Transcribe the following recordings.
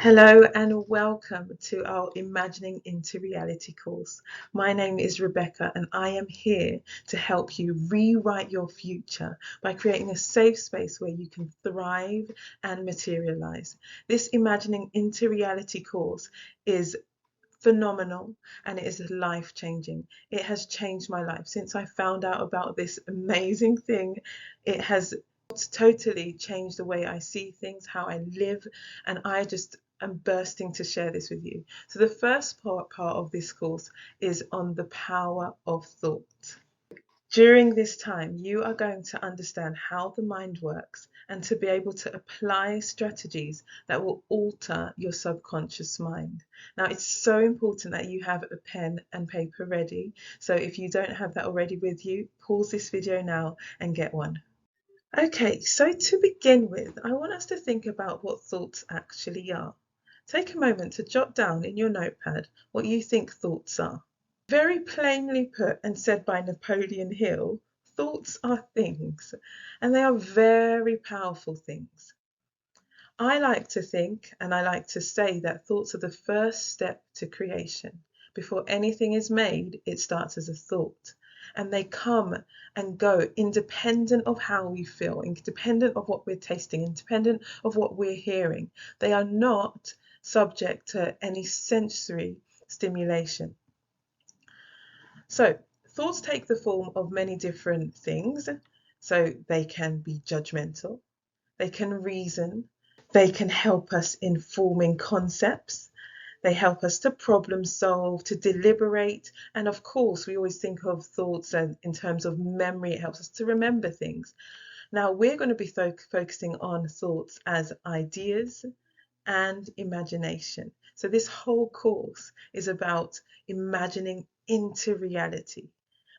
Hello and welcome to our Imagining into Reality course. My name is Rebecca and I am here to help you rewrite your future by creating a safe space where you can thrive and materialize. This Imagining into Reality course is phenomenal and it is life changing. It has changed my life since I found out about this amazing thing. It has totally changed the way I see things, how I live, and I just am bursting to share this with you. So the first part of this course is on the power of thought. During this time, you are going to understand how the mind works and to be able to apply strategies that will alter your subconscious mind. Now, it's so important that you have a pen and paper ready. So if you don't have that already with you, pause this video now and get one. Okay, so to begin with, I want us to think about what thoughts actually are. Take a moment to jot down in your notepad what you think thoughts are. Very plainly put and said by Napoleon Hill, thoughts are things, and they are very powerful things. I like to think and I like to say that thoughts are the first step to creation. Before anything is made, it starts as a thought. And they come and go independent of how we feel, independent of what we're tasting, independent of what we're hearing. They are not subject to any sensory stimulation. So thoughts take the form of many different things. So they can be judgmental, they can reason, they can help us in forming concepts, they help us to problem solve, to deliberate, and of course we always think of thoughts in terms of memory. It helps us to remember things. Now we're going to be focusing on thoughts as ideas and imagination. So this whole course is about imagining into reality,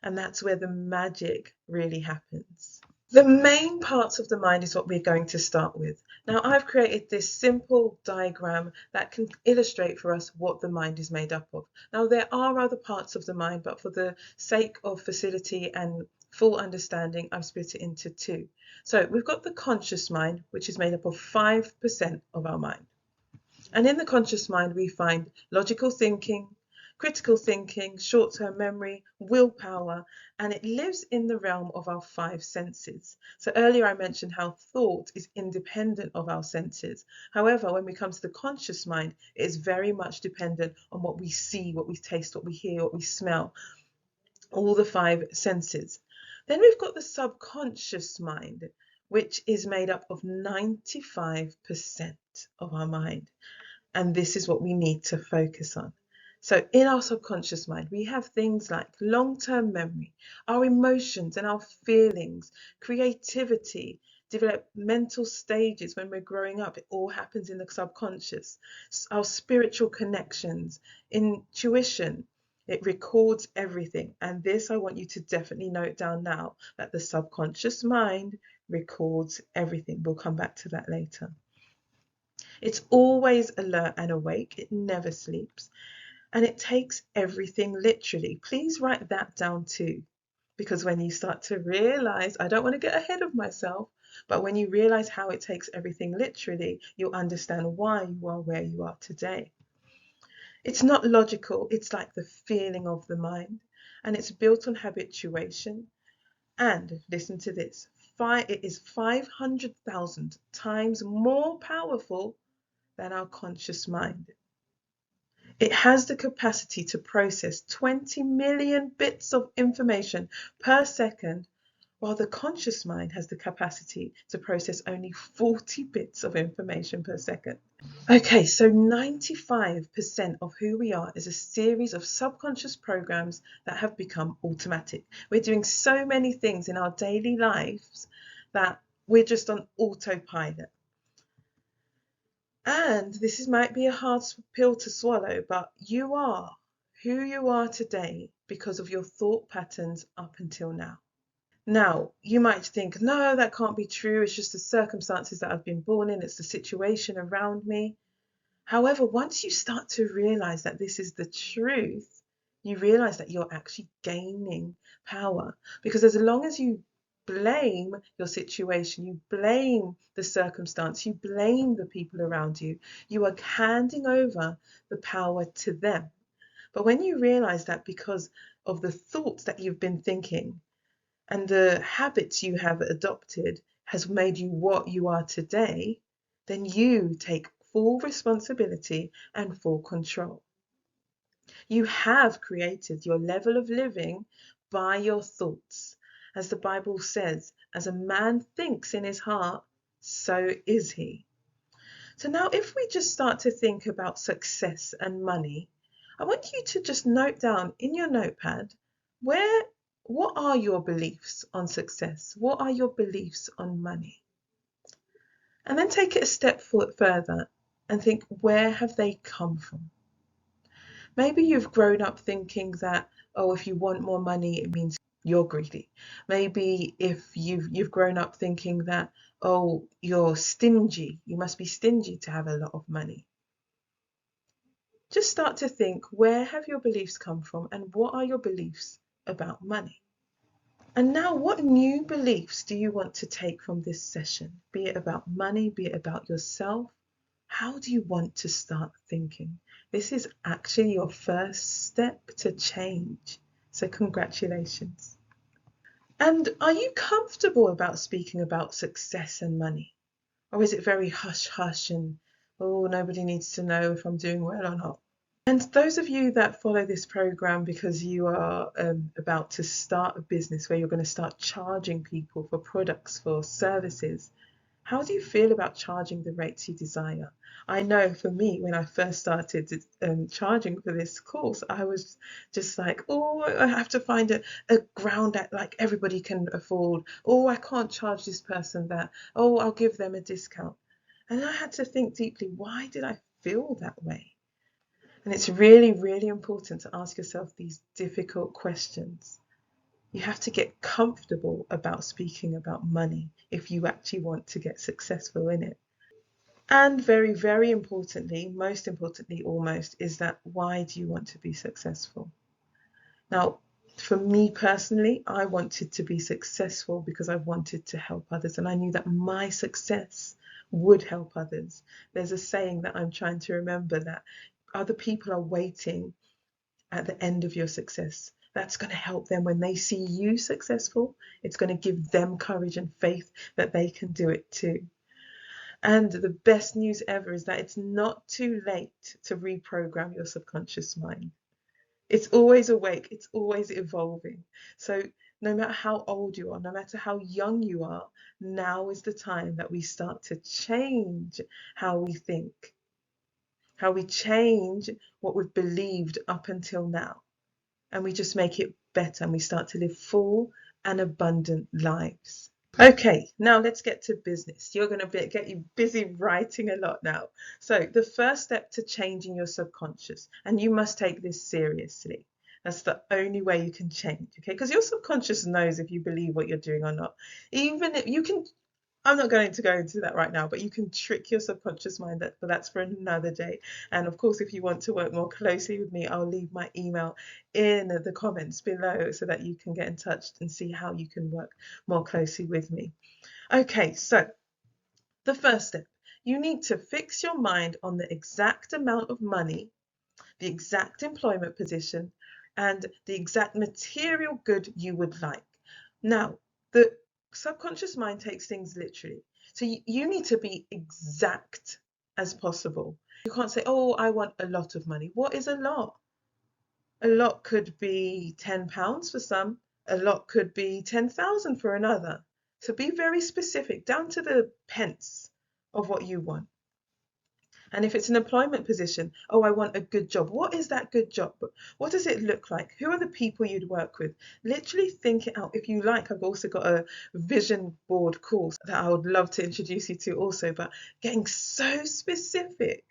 and that's where the magic really happens. The main parts of the mind is what we're going to start with. Now, I've created this simple diagram that can illustrate for us what the mind is made up of. Now, there are other parts of the mind, but for the sake of facility and full understanding, I've split it into two. So we've got the conscious mind, which is made up of 5% of our mind. And in the conscious mind, we find logical thinking, critical thinking, short-term memory, willpower, and it lives in the realm of our five senses. So earlier I mentioned how thought is independent of our senses. However, when we come to the conscious mind, it is very much dependent on what we see, what we taste, what we hear, what we smell, all the five senses. Then we've got the subconscious mind, which is made up of 95% of our mind. And this is what we need to focus on. So in our subconscious mind, we have things like long-term memory, our emotions and our feelings, creativity, developmental stages when we're growing up. It all happens in the subconscious. Our spiritual connections, intuition, it records everything. And this, I want you to definitely note down now, that the subconscious mind records everything. We'll come back to that later. It's always alert and awake. It never sleeps. And it takes everything literally. Please write that down too. Because when you start to realize, I don't want to get ahead of myself, but when you realize how it takes everything literally, you'll understand why you are where you are today. It's not logical. It's like the feeling of the mind. And it's built on habituation. And listen to this. It is 500,000 times more powerful than our conscious mind. It has the capacity to process 20 million bits of information per second, while the conscious mind has the capacity to process only 40 bits of information per second. Okay, so 95% of who we are is a series of subconscious programs that have become automatic. We're doing so many things in our daily lives that we're just on autopilot. And this might be a hard pill to swallow, but you are who you are today because of your thought patterns up until now. Now, you might think, no, that can't be true. It's just the circumstances that I've been born in. It's the situation around me. However, once you start to realize that this is the truth, you realize that you're actually gaining power. Because as long as you blame your situation, you blame the circumstance, you blame the people around you, you are handing over the power to them. But when you realize that because of the thoughts that you've been thinking and the habits you have adopted has made you what you are today, then you take full responsibility and full control. You have created your level of living by your thoughts. As the Bible says, as a man thinks in his heart, so is he. So now if we just start to think about success and money, I want you to just note down in your notepad what are your beliefs on success? What are your beliefs on money? And then take it a step further and think, where have they come from? Maybe you've grown up thinking that, oh, if you want more money, it means you're greedy. Maybe if you've grown up thinking that, oh, you're stingy, you must be stingy to have a lot of money. Just start to think, where have your beliefs come from and what are your beliefs about money? And now, what new beliefs do you want to take from this session? Be it about money, be it about yourself. How do you want to start thinking? This is actually your first step to change. So congratulations. And are you comfortable about speaking about success and money? Or is it very hush hush and, oh, nobody needs to know if I'm doing well or not? And those of you that follow this program because you are about to start a business where you're going to start charging people for products, for services, how do you feel about charging the rates you desire? I know for me, when I first started charging for this course, I was just like, oh, I have to find a ground that like everybody can afford. Oh, I can't charge this person that. Oh, I'll give them a discount. And I had to think deeply, why did I feel that way? And it's really, really important to ask yourself these difficult questions. You have to get comfortable about speaking about money if you actually want to get successful in it. And very, very importantly, most importantly almost, is that why do you want to be successful? Now, for me personally, I wanted to be successful because I wanted to help others, and I knew that my success would help others. There's a saying that I'm trying to remember, that other people are waiting at the end of your success. That's going to help them when they see you successful. It's going to give them courage and faith that they can do it too. And the best news ever is that it's not too late to reprogram your subconscious mind. It's always awake, it's always evolving. So no matter how old you are, no matter how young you are, now is the time that we start to change how we think, how we change what we've believed up until now. And we just make it better and we start to live full and abundant lives. Okay, now let's get to business. You're going to get you busy writing a lot now. So the first step to changing your subconscious, and you must take this seriously. That's the only way you can change, okay? Because your subconscious knows if you believe what you're doing or not. Even if you can, I'm not going to go into that right now, but you can trick your subconscious mind, but that's for another day. And of course, if you want to work more closely with me, I'll leave my email in the comments below so that you can get in touch and see how you can work more closely with me. Okay, so the first step, you need to fix your mind on the exact amount of money, the exact employment position, and the exact material good you would like. Now, the subconscious mind takes things literally. So you need to be exact as possible. You can't say, oh, I want a lot of money. What is a lot? A lot could be £10 for some. A lot could be 10,000 for another. So be very specific, down to the pence of what you want. And if it's an employment position, oh, I want a good job. What is that good job? What does it look like? Who are the people you'd work with? Literally think it out. If you like, I've also got a vision board course that I would love to introduce you to also, but getting so specific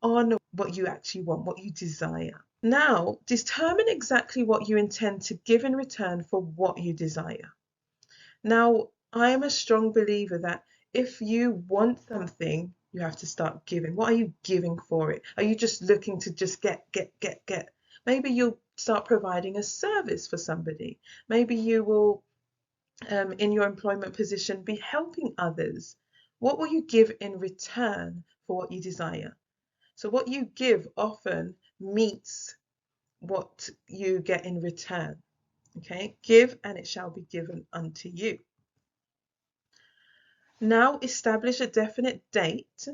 on what you actually want, what you desire. Now, determine exactly what you intend to give in return for what you desire. Now, I am a strong believer that if you want something, you have to start giving. What are you giving for it? Are you just looking to just get? Maybe you'll start providing a service for somebody. Maybe you will in your employment position be helping others? What will you give in return for what you desire? So what you give often meets what you get in return. Okay, give and it shall be given unto you. Now establish a definite date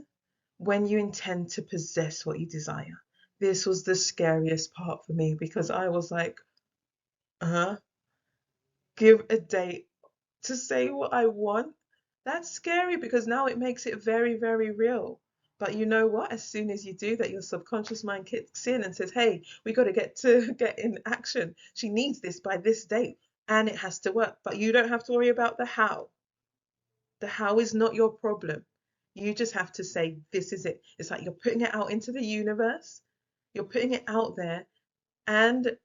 when you intend to possess what you desire. This was the scariest part for me because I was like, give a date to say what I want. That's scary because now it makes it very, very real. But you know what? As soon as you do that, your subconscious mind kicks in and says, hey, we got to get in action. She needs this by this date and it has to work. But you don't have to worry about the how. The how is not your problem. You just have to say, this is it. It's like you're putting it out into the universe. You're putting it out there and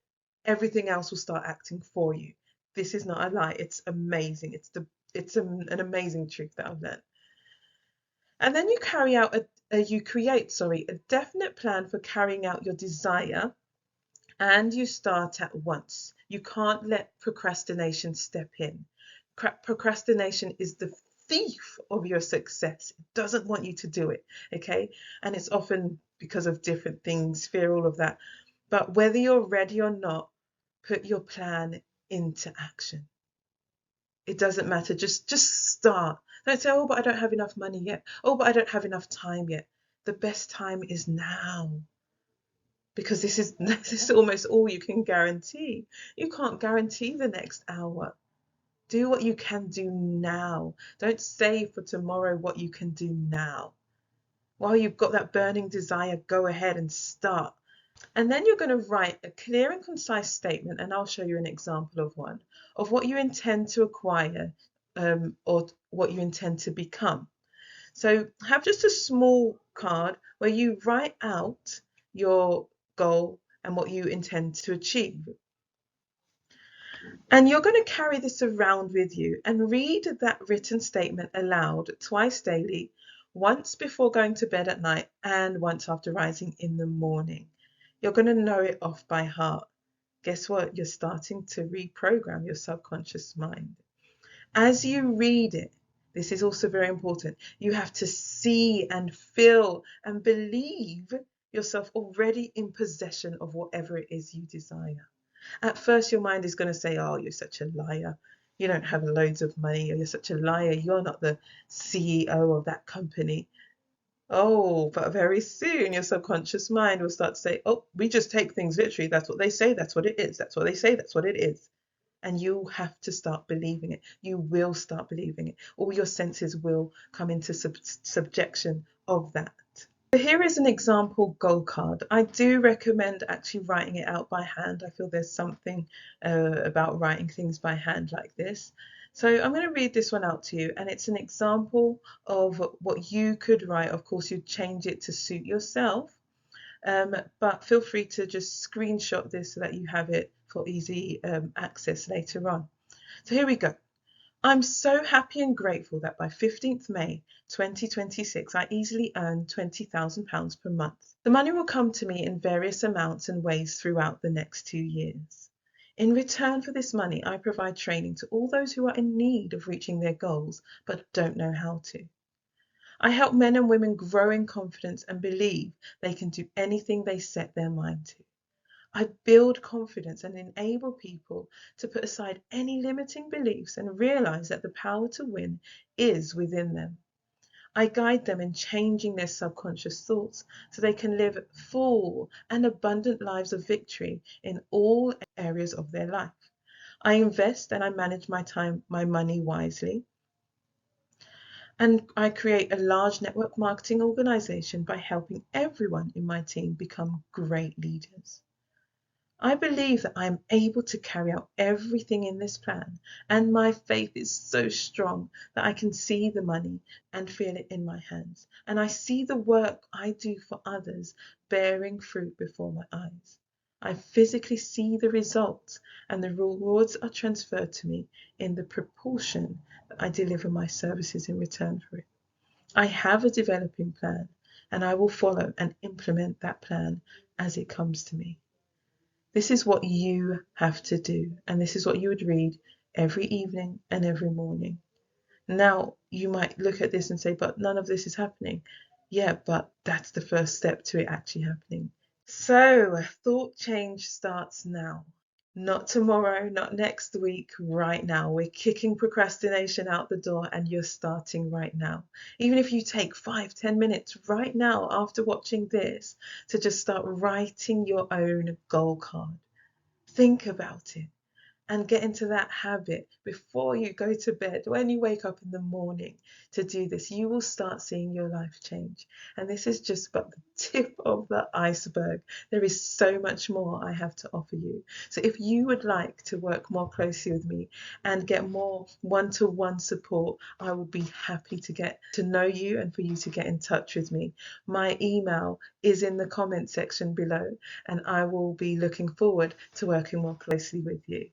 everything else will start acting for you. This is not a lie. It's amazing. An amazing trick that I've learned. And then you create a definite plan for carrying out your desire, and you start at once. You can't let procrastination step in. Procrastination is the thief of your success. It doesn't want you to do it, okay? And it's often because of different things, fear, all of that. But whether you're ready or not, put your plan into action. It doesn't matter. Just start. Don't say, oh, but I don't have enough money yet. Oh, but I don't have enough time yet. The best time is now. Because this is almost all you can guarantee. You can't guarantee the next hour. Do what you can do now. Don't save for tomorrow what you can do now. While you've got that burning desire, go ahead and start. And then you're going to write a clear and concise statement, and I'll show you an example of one, of what you intend to acquire or what you intend to become. So have just a small card where you write out your goal and what you intend to achieve. And you're going to carry this around with you and read that written statement aloud twice daily, once before going to bed at night and once after rising in the morning. You're going to know it off by heart. Guess what? You're starting to reprogram your subconscious mind. As you read it, this is also very important. You have to see and feel and believe yourself already in possession of whatever it is you desire. At first, your mind is going to say, oh, you're such a liar. You don't have loads of money, or you're such a liar. You're not the CEO of that company. Oh, but very soon your subconscious mind will start to say, oh, we just take things literally. That's what they say. That's what it is. That's what they say. That's what it is. And you have to start believing it. You will start believing it. All your senses will come into subjection of that. So here is an example goal card. I do recommend actually writing it out by hand. I feel there's something about writing things by hand like this. So I'm going to read this one out to you, and it's an example of what you could write. Of course, you'd change it to suit yourself, but feel free to just screenshot this so that you have it for easy access later on. So here we go. I'm so happy and grateful that by 15th May 2026, I easily earn £20,000 per month. The money will come to me in various amounts and ways throughout the next 2 years. In return for this money, I provide training to all those who are in need of reaching their goals but don't know how to. I help men and women grow in confidence and believe they can do anything they set their mind to. I build confidence and enable people to put aside any limiting beliefs and realize that the power to win is within them. I guide them in changing their subconscious thoughts so they can live full and abundant lives of victory in all areas of their life. I invest and I manage my money wisely. And I create a large network marketing organization by helping everyone in my team become great leaders. I believe that I am able to carry out everything in this plan, and my faith is so strong that I can see the money and feel it in my hands, and I see the work I do for others bearing fruit before my eyes. I physically see the results, and the rewards are transferred to me in the proportion that I deliver my services in return for it. I have a developing plan, and I will follow and implement that plan as it comes to me. This is what you have to do, and this is what you would read every evening and every morning. Now, you might look at this and say, but none of this is happening. Yeah, but that's the first step to it actually happening. So, thought change starts now. Not tomorrow, not next week, right now. We're kicking procrastination out the door and you're starting right now. Even if you take 5, 10 minutes right now after watching this to just start writing your own goal card. Think about it and get into that habit before you go to bed, when you wake up in the morning to do this, you will start seeing your life change. And this is just but the tip of the iceberg. There is so much more I have to offer you. So if you would like to work more closely with me and get more one-to-one support, I will be happy to get to know you and for you to get in touch with me. My email is in the comment section below, and I will be looking forward to working more closely with you.